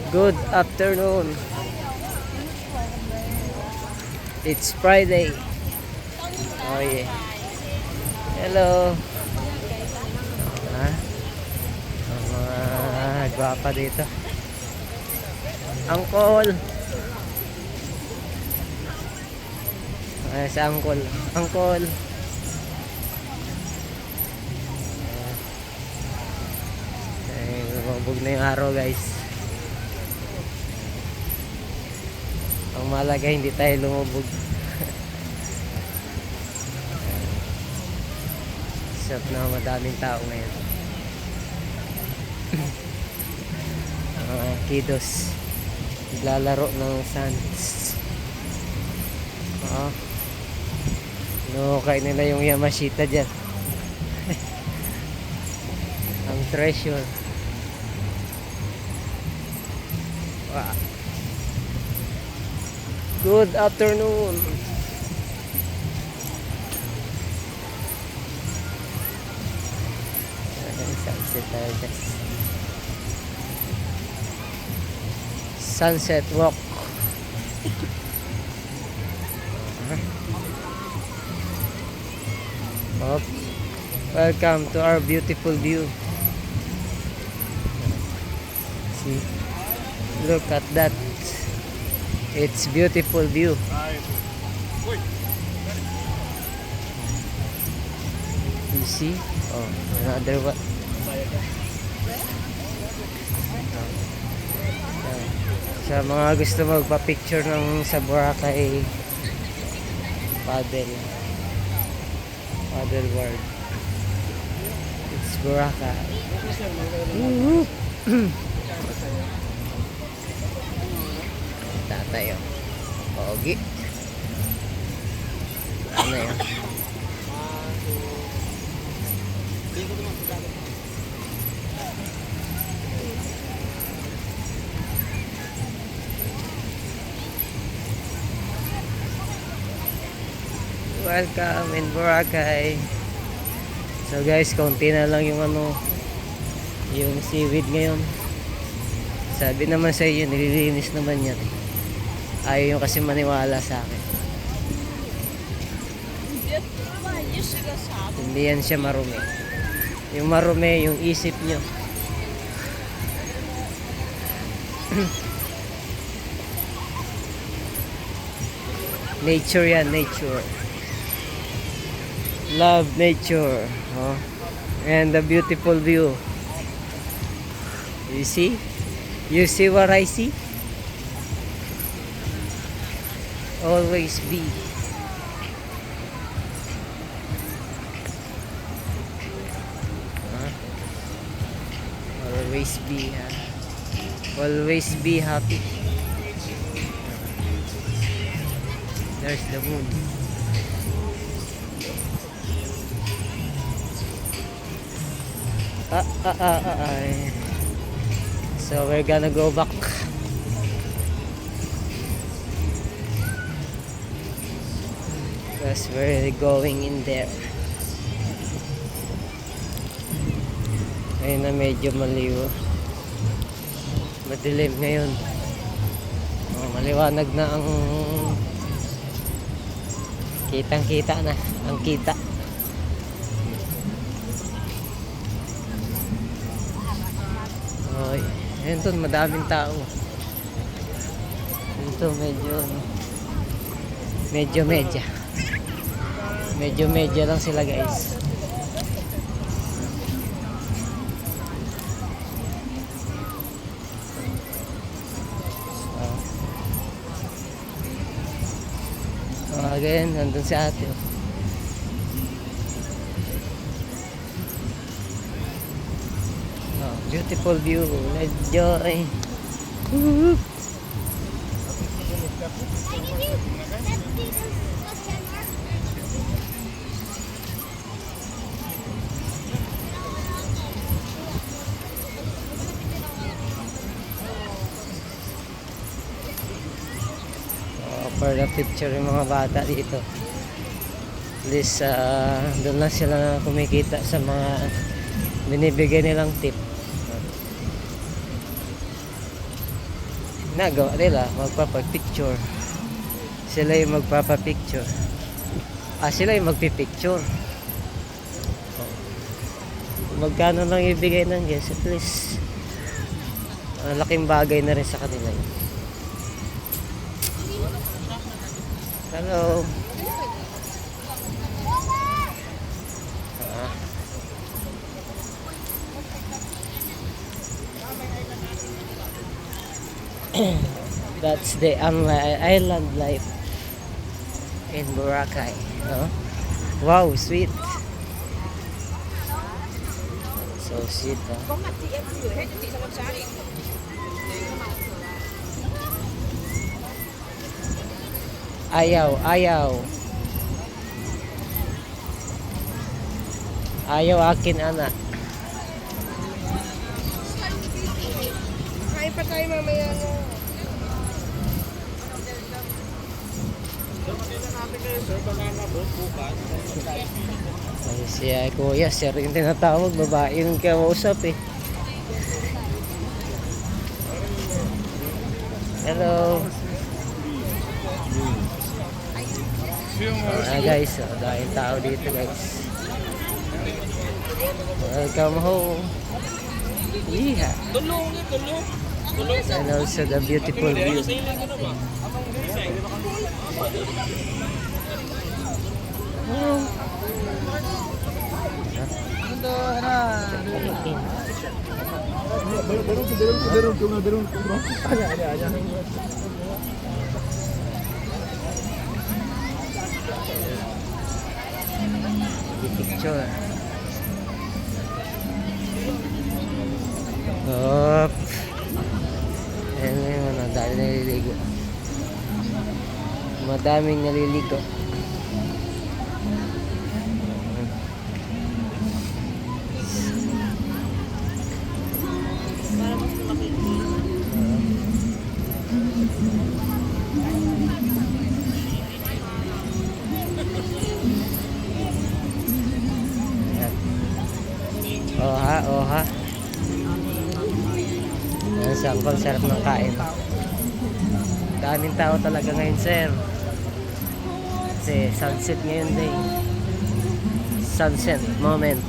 Good afternoon. It's Friday. Oh yeah. Hello. Ha? Ang mga gwapa dito. Angkol. Ay, sa angkol. Angkol. Ay, lumabog na yung araw, guys. Ang malaga hindi tayo lumubog. Shop na madaming tao ngayon. Mga kiddos naglalaro ng sands. Nukay nila yung Yamashita dyan. Ang treasure. Wow. Good afternoon. Sunset tayo, guys. Sunset walk. Oh, welcome to our beautiful view. See, look at that. It's beautiful view. You see? Oh, another one. Sa mga gusto magpa-picture ng sa Boracay paddle world, it's Boracay. Tatayo pogi ano yun. Welcome in Boracay. So guys, konti na lang yung yung seaweed ngayon. Sabi naman sa iyo, nililinis naman yan. Ayaw yung kasi maniwala sa akin. Hindi yan siya marumi. Yung marumi, yung isip nyo. Nature yan, nature. Love nature. And the beautiful view. You see? You see what I see? Always be. Always be. Always be happy. There's the moon. So we're gonna go back. Because we're going in there. Ayun na, medyo maliw. Madilim ngayon. Maliwanag na ang kitang-kita na ang kita. Oy, ayun to, madaming tao. Ito medyo lang sila, guys. Again, nandun si ate. Beautiful view. Enjoy. For the picture yung mga bata dito. At least doon lang sila kumikita sa mga binibigay nilang tip. nagawa nila, magpapag-picture. Sila yung magpapapicture. Sila yung magpipicture. Magkano lang ibigay ng guest, at least laking bagay na rin sa kanila yun. Hello. That's the island life in Boracay. No? Wow, sweet. So sweet. Ayaw, ayaw. Ayaw akin, anak. Kain pa tayo mamaya no. Ay, siya kuya, sir yung tinatawag, babae yung kausap eh. Hello. Guys, dahil tao dito guys. Welcome home. Yeah. And also the beautiful view. Picture. Up. Ayan na yung dahil naliligo. Madaming naliligo. Oha, oha. Ang sarap ng kain. Daming tao talaga ngayon, sir. Kasi sunset ngayon day. Sunset moment.